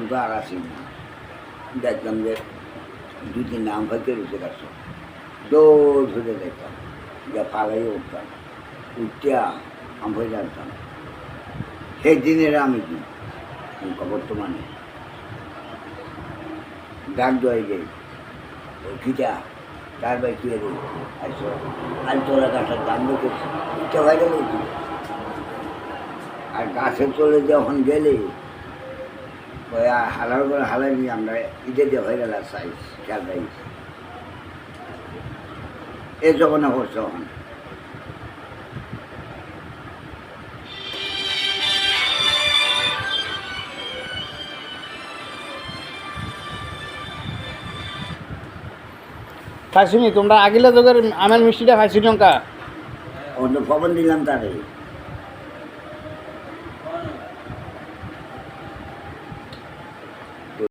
পর্যন্ত আর আসি না। দেখলাম যে 2-3 আম খাইতে রয়েছে গাছে, দৌড় ধরে দেখতাম, যে পালাই উঠতাম, উঠিয়া আম খাইতে আসতাম। সেই দিনের আমি কি বর্তমানে ডাক দেওয়াই যাই, খিটা তার ভাই কি রে আসো, আজ তোরা গাছের দাম দেখেছি, ইটা বাইরে বলছি। আর গাছে চলে যখন গেলে ওই হালার করে হালাই নিয়ে আমরা ঈদে দিয়ে হয়ে গেল সাইজ খেয়াল রাইস এ যখন হচ্ছে তখন খাইছিনি তোমরা আগিলা যোগের আমের মিষ্টিটা খাইছি নঙ্কা অন্য খবর দিলাম তারে